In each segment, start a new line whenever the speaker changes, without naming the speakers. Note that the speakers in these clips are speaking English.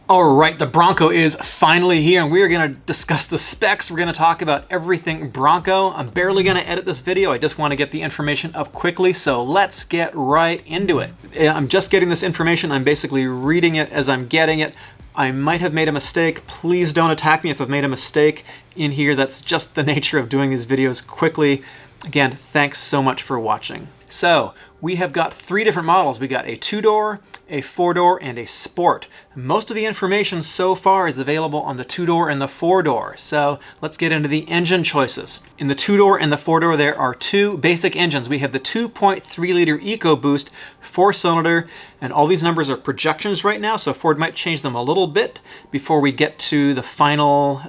All right, the Bronco is finally here, and we are going to discuss the specs. We're going to talk about everything Bronco. I'm barely going to edit this video. I just want to get the information up quickly, so let's get right into it. I'm just getting this information. I'm basically reading it as I'm getting it. I might have made a mistake. Please don't attack me if I've made a mistake in here. That's just the nature of doing these videos quickly. Again, thanks so much for watching. So we have got three different models. We got a two-door, a four-door, and a sport. Most of the information so far is available on the two-door and the four-door. So let's get into the engine choices. In the two-door and the four-door, there are two basic engines. We have the 2.3-liter Ecoboost four-cylinder, and all these numbers are projections right now, so Ford might change them a little bit before we get to the final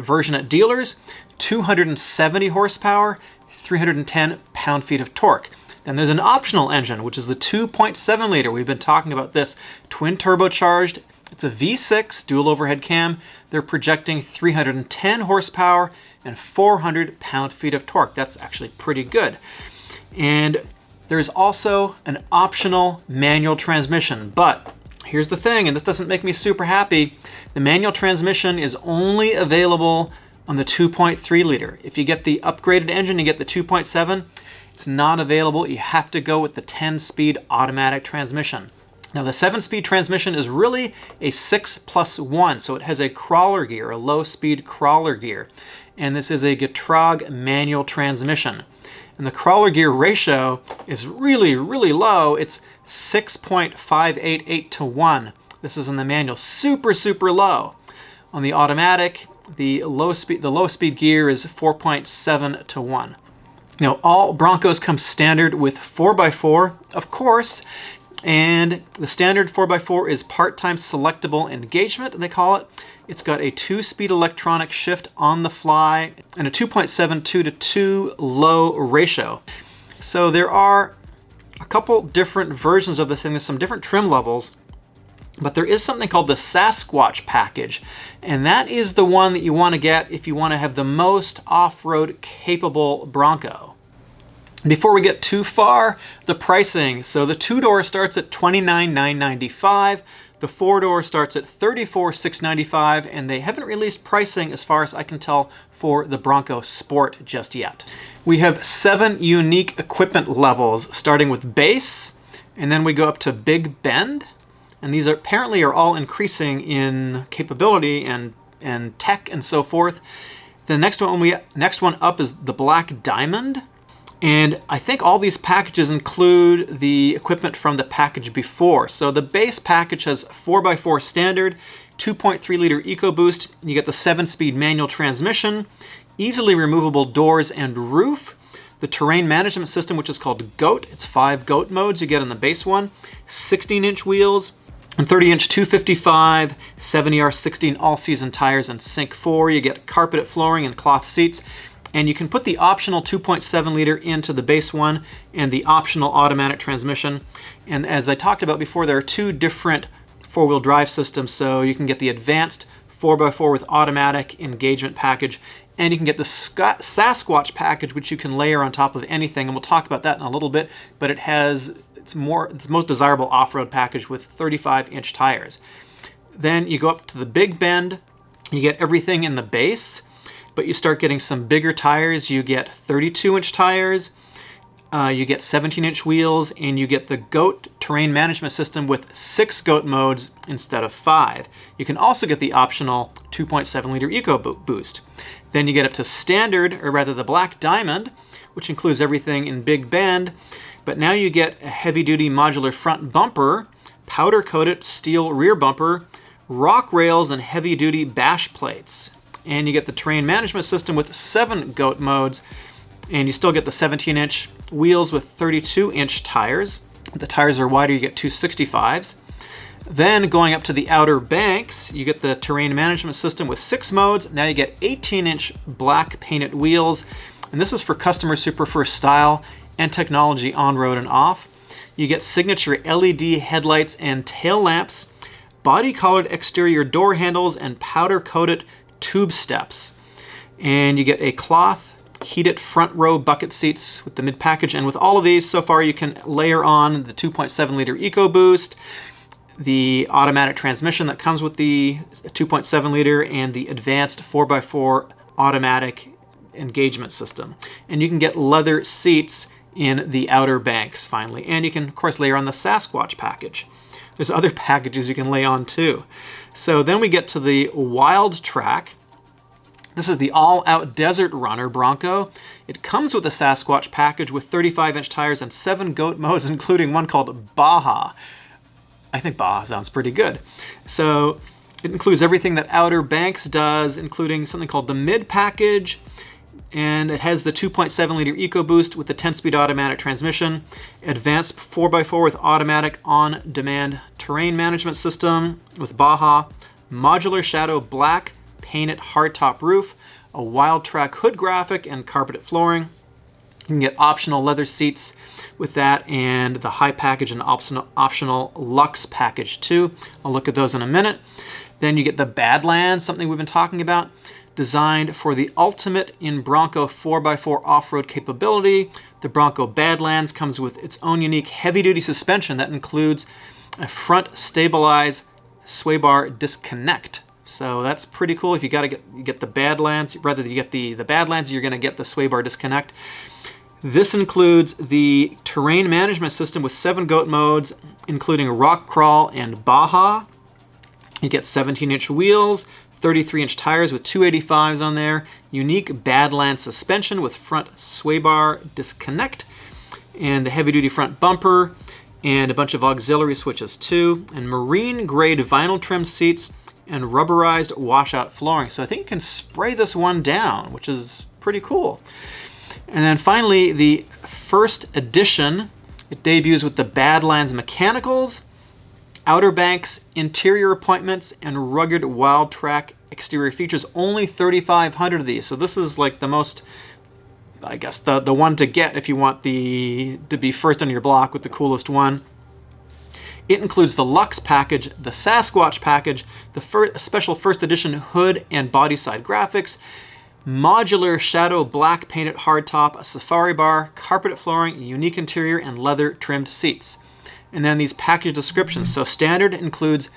version at dealers. 270 horsepower, 310 pound-feet of torque. Then there's an optional engine, which is the 2.7 liter. We've been talking about this. Twin turbocharged. It's a V6 dual overhead cam. They're projecting 310 horsepower and 400 pound-feet of torque. That's actually pretty good. And there's also an optional manual transmission. But here's the thing, and this doesn't make me super happy. The manual transmission is only available on the 2.3 liter. If you get the upgraded engine, you get the 2.7. It's not available. You have to go with the 10-speed automatic transmission. Now the 7-speed transmission is really a 6+1, so it has a crawler gear, a low-speed crawler gear. And this is a Getrag manual transmission. And the crawler gear ratio is really, really low. It's 6.588 to 1. This is in the manual. Super, super low. On the automatic, the low speed gear is 4.7 to 1. Now, all Broncos come standard with 4x4, of course, and the standard 4x4 is part-time selectable engagement, they call it. It's got a 2-speed electronic shift on the fly and a 2.72 to 2 low ratio. So there are a couple different versions of this thing. There's some different trim levels, but there is something called the Sasquatch package, and that is the one that you want to get if you want to have the most off-road capable Bronco. Before we get too far, the pricing. So the two-door starts at $29,995, the four-door starts at $34,695, and they haven't released pricing, as far as I can tell, for the Bronco Sport just yet. We have 7 unique equipment levels, starting with base, and then we go up to Big Bend. And these apparently are all increasing in capability and tech and so forth. The next one up is the Black Diamond. And I think all these packages include the equipment from the package before. So the base package has 4x4 standard, 2.3 liter Ecoboost. You get the 7-speed manual transmission, easily removable doors and roof. The terrain management system, which is called GOAT. It's 5 GOAT modes you get on the base one. 16-inch wheels. And 30-inch 255, 70R16 all-season tires and Sync 4. You get carpeted flooring and cloth seats. And you can put the optional 2.7 liter into the base one and the optional automatic transmission. And as I talked about before, there are 2 different four-wheel drive systems. So you can get the advanced 4x4 with automatic engagement package, and you can get the Sasquatch package, which you can layer on top of anything. And we'll talk about that in a little bit, but it's the most desirable off-road package with 35-inch tires. Then you go up to the Big Bend. You get everything in the base, but you start getting some bigger tires. You get 32-inch tires, you get 17-inch wheels, and you get the GOAT terrain management system with 6 GOAT modes instead of 5. You can also get the optional 2.7 liter Ecoboost. Then you get up to standard, or rather the Black Diamond, which includes everything in Big Bend. But now you get a heavy-duty modular front bumper, powder-coated steel rear bumper, rock rails, and heavy-duty bash plates. And you get the terrain management system with 7 GOAT modes, and you still get the 17-inch wheels with 32-inch tires. The tires are wider, you get 265s. Then going up to the Outer Banks, you get the terrain management system with 6 modes. Now you get 18-inch black painted wheels, and this is for customers who prefer style and technology on-road and off. You get signature LED headlights and tail lamps, body-colored exterior door handles, and powder-coated tube steps. And you get a cloth heated front row bucket seats with the mid-package. And with all of these, so far you can layer on the 2.7 liter Ecoboost, the automatic transmission that comes with the 2.7 liter and the advanced 4x4 automatic engagement system. And you can get leather seats in the outer banks finally. And you can, of course, layer on the Sasquatch package. There's other packages you can lay on too. So then we get to the Wild Track. This is the all-out desert runner Bronco. It comes with a Sasquatch package with 35-inch tires and 7 goat modes, including one called Baja. I think Baja sounds pretty good. So it includes everything that Outer Banks does, including something called the Mid package, and it has the 2.7 liter Ecoboost with the 10-speed automatic transmission, advanced 4x4 with automatic on-demand terrain management system with Baja, modular shadow black painted hardtop roof, a Wild Track hood graphic, and carpeted flooring. You can get optional leather seats with that, and the high package and optional Luxe package too. I'll look at those in a minute. Then you get the Badlands, something we've been talking about, designed for the ultimate in Bronco 4x4 off-road capability. The Bronco Badlands comes with its own unique heavy-duty suspension that includes a front stabilized sway bar disconnect. So that's pretty cool. If you get the Badlands, rather than you get the Badlands, you're going to get the sway bar disconnect. This includes the terrain management system with 7 goat modes, including rock crawl and Baja. You get 17-inch wheels, 33-inch tires with 285s on there, unique Badlands suspension with front sway bar disconnect, and the heavy-duty front bumper, and a bunch of auxiliary switches too, and marine-grade vinyl trim seats, and rubberized washout flooring. So I think you can spray this one down, which is pretty cool. And then finally, the first edition, it debuts with the Badlands mechanicals, Outer Banks interior appointments, and rugged Wild Track exterior features. Only 3,500 of these. So this is like the most, I guess, the one to get if you want to be first on your block with the coolest one. It includes the Luxe package, the Sasquatch package, the special first edition hood and body side graphics, modular shadow black painted hardtop, a safari bar, carpeted flooring, unique interior, and leather trimmed seats. And then these package descriptions. So standard includes,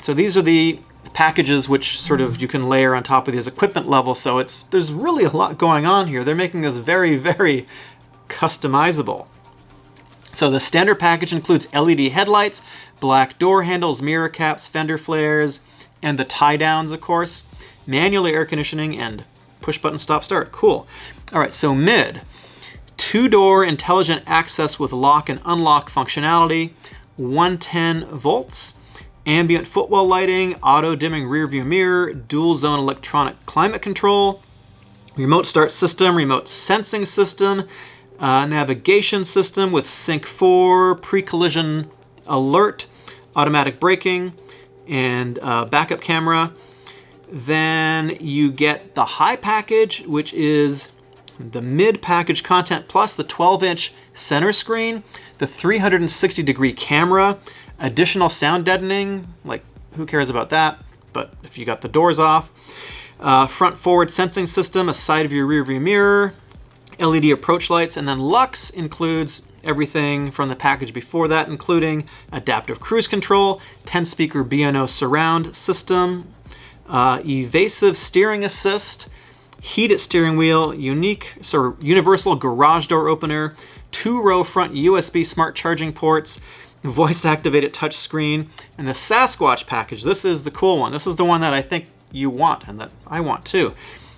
so these are the packages which sort of you can layer on top of these equipment levels. So there's really a lot going on here. They're making this very, very customizable. So the standard package includes LED headlights, black door handles, mirror caps, fender flares, and the tie downs, of course, manual air conditioning, and push button stop start. Cool. All right, so mid. 2-door intelligent access with lock and unlock functionality, 110 volts, ambient footwell lighting, auto dimming rear view mirror, dual zone electronic climate control, remote start system, remote sensing system, navigation system with Sync 4, pre-collision alert, automatic braking, and backup camera. Then you get the high package, which is the mid package content plus the 12-inch center screen, the 360-degree camera, additional sound deadening, like who cares about that, but if you got the doors off, front forward sensing system, a side of your rear view mirror, LED approach lights, and then Luxe includes everything from the package before that, including adaptive cruise control, 10-speaker B&O surround system, evasive steering assist, heated steering wheel, universal garage door opener, 2-row front USB smart charging ports, voice-activated touchscreen, and the Sasquatch package. This is the cool one. This is the one that I think you want and that I want too.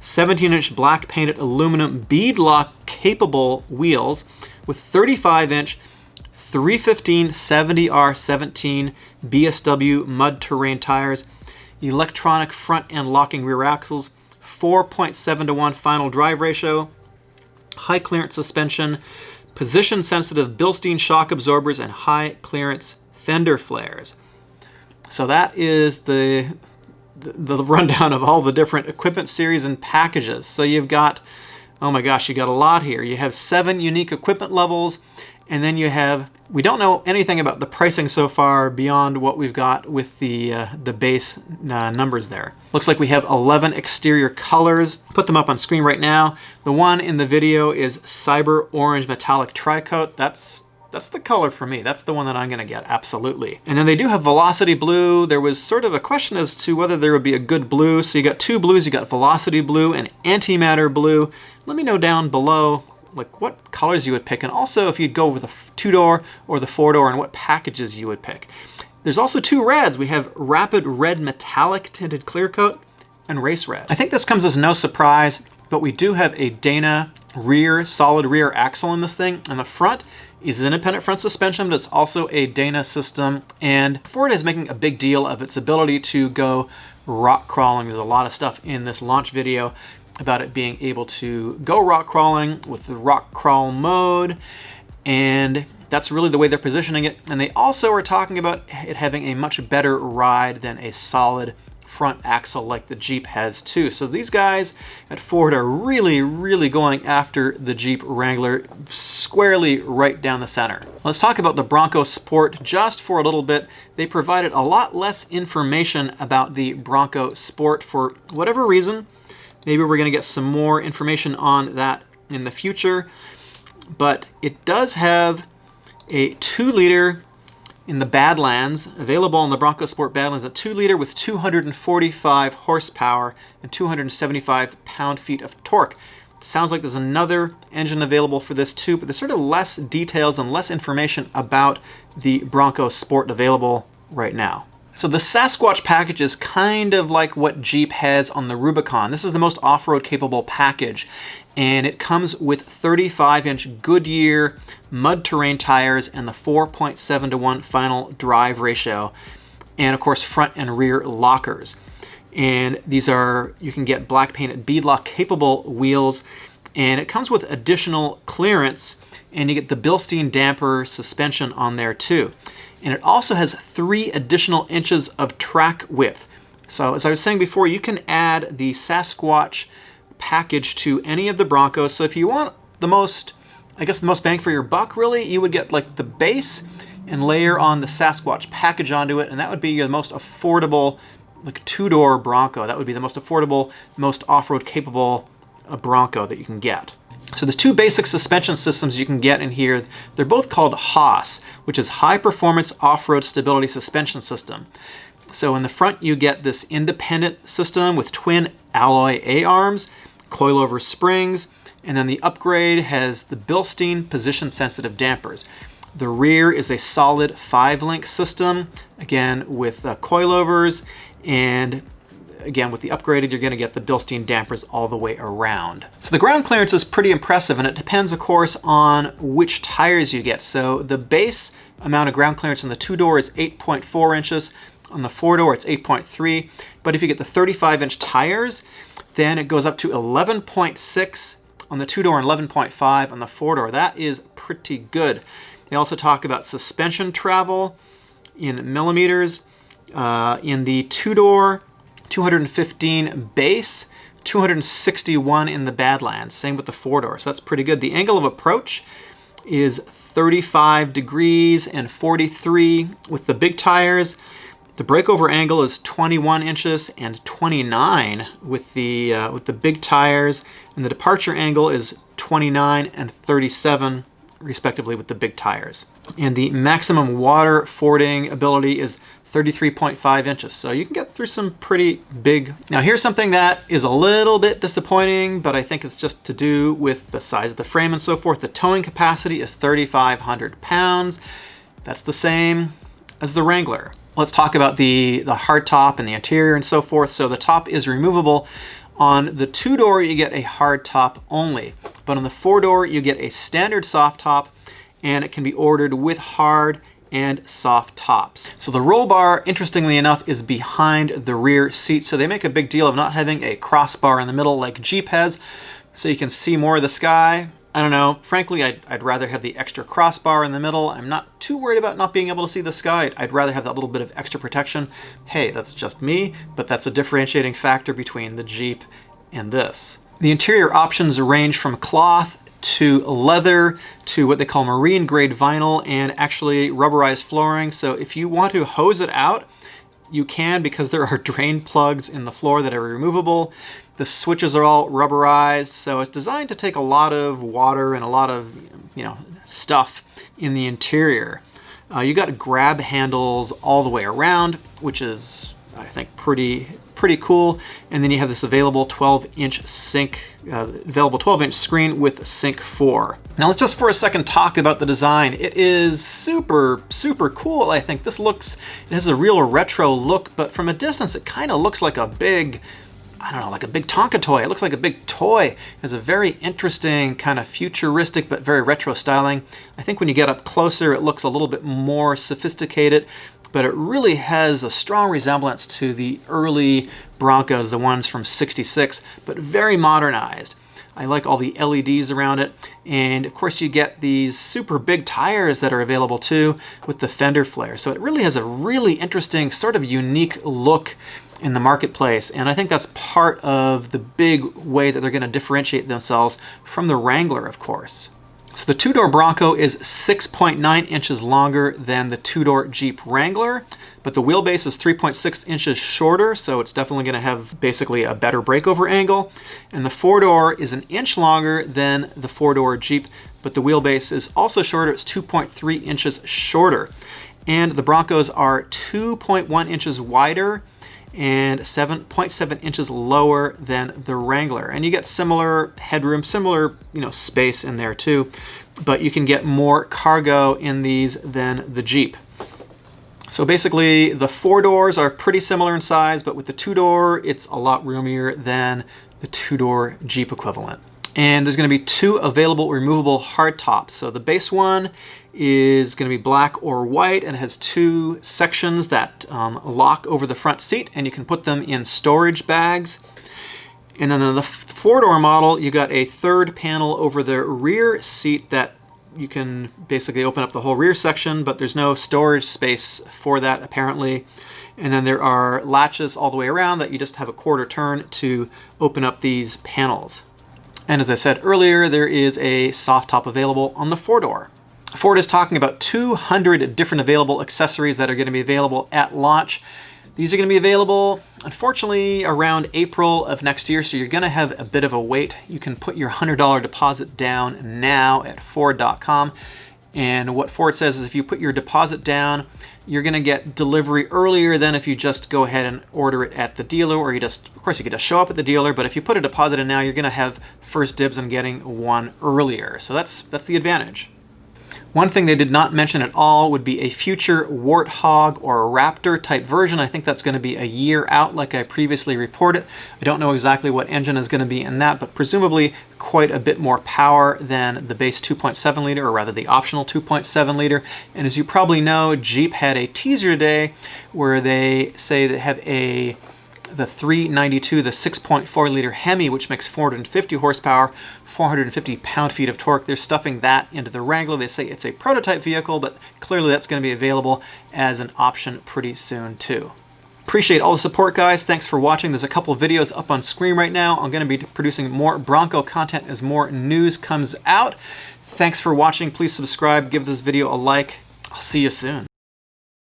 17-inch black painted aluminum beadlock capable wheels with 35-inch 315 70R17 BSW mud terrain tires, electronic front and locking rear axles, 4.7:1 final drive ratio, high clearance suspension, position sensitive Bilstein shock absorbers, and high clearance fender flares. So that is the rundown of all the different equipment series and packages. So you've got, oh my gosh, you got a lot here. You have 7 unique equipment levels, and then you have, we don't know anything about the pricing so far beyond what we've got with the base numbers there. Looks like we have 11 exterior colors. Put them up on screen right now. The one in the video is Cyber Orange Metallic Tricoat. That's that's the color for me. That's the one that I'm going to get, absolutely. And then they do have Velocity Blue. There was sort of a question as to whether there would be a good blue. So you got two blues. You got Velocity Blue and Antimatter Blue. Let me know down below like what colors you would pick, and also if you'd go with a two-door or the four-door and what packages you would pick. There's also two reds. We have Rapid Red Metallic Tinted Clear Coat and Race Red. I think this comes as no surprise, but we do have a Dana solid rear axle in this thing, and the front is independent front suspension, but it's also a Dana system, and Ford is making a big deal of its ability to go rock crawling. There's a lot of stuff in this launch video about it being able to go rock crawling with the rock crawl mode, and that's really the way they're positioning it. And they also are talking about it having a much better ride than a solid front axle like the Jeep has too. So these guys at Ford are really, really going after the Jeep Wrangler squarely right down the center. Let's talk about the Bronco Sport just for a little bit. They provided a lot less information about the Bronco Sport for whatever reason. Maybe we're going to get some more information on that in the future, but it does have a 2-liter in the Badlands, available in the Bronco Sport Badlands, a 2-liter with 245 horsepower and 275 pound-feet of torque. It sounds like there's another engine available for this too, but there's sort of less details and less information about the Bronco Sport available right now. So the Sasquatch package is kind of like what Jeep has on the Rubicon. This is the most off-road capable package, and it comes with 35-inch Goodyear mud terrain tires and the 4.7:1 final drive ratio, and of course front and rear lockers. And these are, you can get black painted beadlock capable wheels, and it comes with additional clearance, and you get the Bilstein damper suspension on there too. And it also has 3 additional inches of track width. So as I was saying before, you can add the Sasquatch package to any of the Broncos. So if you want the most, I guess the most bang for your buck really, you would get like the base and layer on the Sasquatch package onto it, and that would be your most affordable like 2-door Bronco. That would be the most affordable, most off-road capable Bronco that you can get. So there's 2 basic suspension systems you can get in here. They're both called HOS, which is High Performance Off-Road Stability Suspension System. So in the front you get this independent system with twin alloy A-arms, coilover springs, and then the upgrade has the Bilstein position-sensitive dampers. The rear is a solid 5-link system, again with coilovers, and again, with the upgraded, you're going to get the Bilstein dampers all the way around. So the ground clearance is pretty impressive, and it depends, of course, on which tires you get. So the base amount of ground clearance in the 2-door is 8.4 inches. On the 4-door, it's 8.3. But if you get the 35-inch tires, then it goes up to 11.6 on the 2-door and 11.5 on the 4-door. That is pretty good. They also talk about suspension travel in millimeters. In the 2-door, 215 base, 261 in the Badlands. Same with the 4-door, so that's pretty good. The angle of approach is 35 degrees and 43 with the big tires. The breakover angle is 21 inches and 29 with the big tires, and the departure angle is 29 and 37 respectively with the big tires. And the maximum water fording ability is 33.5 inches. So you can get through some pretty big. Now here's something that is a little bit disappointing, but I think it's just to do with the size of the frame and so forth. The towing capacity is 3,500 pounds. That's the same as the Wrangler. Let's talk about the hardtop and the interior and so forth. So the top is removable. On the 2-door, you get a hard top only, but on the 4-door, you get a standard soft top, and it can be ordered with hard and soft tops. So the roll bar, interestingly enough, is behind the rear seat. So they make a big deal of not having a crossbar in the middle like Jeep has, so you can see more of the sky. I don't know, frankly, I'd rather have the extra crossbar in the middle. I'm not too worried about not being able to see the sky. I'd rather have that little bit of extra protection. Hey, that's just me, but that's a differentiating factor between the Jeep and this. The interior options range from cloth to leather to what they call marine grade vinyl and actually rubberized flooring. So if you want to hose it out, you can, because there are drain plugs in the floor that are removable. The switches are all rubberized, so it's designed to take a lot of water and a lot of, stuff in the interior. You got grab handles all the way around, which is, I think, pretty cool. And then you have this available 12-inch available 12-inch screen with Sync 4. Now let's just for a second talk about the design. It is super cool. I think it has a real retro look, but from a distance it kind of looks like a big, I don't know, like a big Tonka toy. It looks like a big toy. It has a very interesting kind of futuristic but very retro styling. I think when you get up closer it looks a little bit more sophisticated, but it really has a strong resemblance to the early Broncos, the ones from '66, but very modernized. I like all the LEDs around it, and of course you get these super big tires that are available too with the fender flare. So it really has a really interesting, sort of unique look in the marketplace, and I think that's part of the big way that they're going to differentiate themselves from the Wrangler, of course. So the two-door Bronco is 6.9 inches longer than the two-door Jeep Wrangler, but the wheelbase is 3.6 inches shorter, so it's definitely going to have basically a better breakover angle. And the four-door is an inch longer than the four-door Jeep, but the wheelbase is also shorter. It's 2.3 inches shorter. And the Broncos are 2.1 inches wider and 7.7 inches lower than the Wrangler. And you get similar headroom, similar, space in there too, but you can get more cargo in these than the Jeep. So basically the four doors are pretty similar in size, but with the two-door, it's a lot roomier than the two-door Jeep equivalent. And there's going to be two available removable hardtops. So the base one is going to be black or white, and it has two sections that lock over the front seat, and you can put them in storage bags. And then in the four-door model, you got a third panel over the rear seat that you can basically open up the whole rear section, but there's no storage space for that apparently. And then there are latches all the way around that you just have a quarter turn to open up these panels. And as I said earlier, there is a soft top available on the four-door. Ford is talking about 200 different available accessories that are going to be available at launch. These are going to be available, unfortunately, around April of next year, so you're going to have a bit of a wait. You can put your $100 deposit down now at Ford.com. And what Ford says is if you put your deposit down, you're going to get delivery earlier than if you just go ahead and order it at the dealer, or of course you could just show up at the dealer, but if you put a deposit in now, you're going to have first dibs on getting one earlier. So that's the advantage. One thing they did not mention at all would be a future Warthog or Raptor type version. I think that's going to be a year out like I previously reported. I don't know exactly what engine is going to be in that, but presumably quite a bit more power than the base 2.7 liter, or rather the optional 2.7 liter. And as you probably know, Jeep had a teaser today where they say they have the 392, the 6.4 liter Hemi, which makes 450 horsepower, 450 pound-feet of torque. They're stuffing that into the Wrangler. They say it's a prototype vehicle, but clearly that's going to be available as an option pretty soon too. Appreciate all the support, guys. Thanks for watching. There's a couple of videos up on screen right now. I'm going to be producing more Bronco content as more news comes out. Thanks for watching. Please subscribe, give this video a like. I'll see you soon.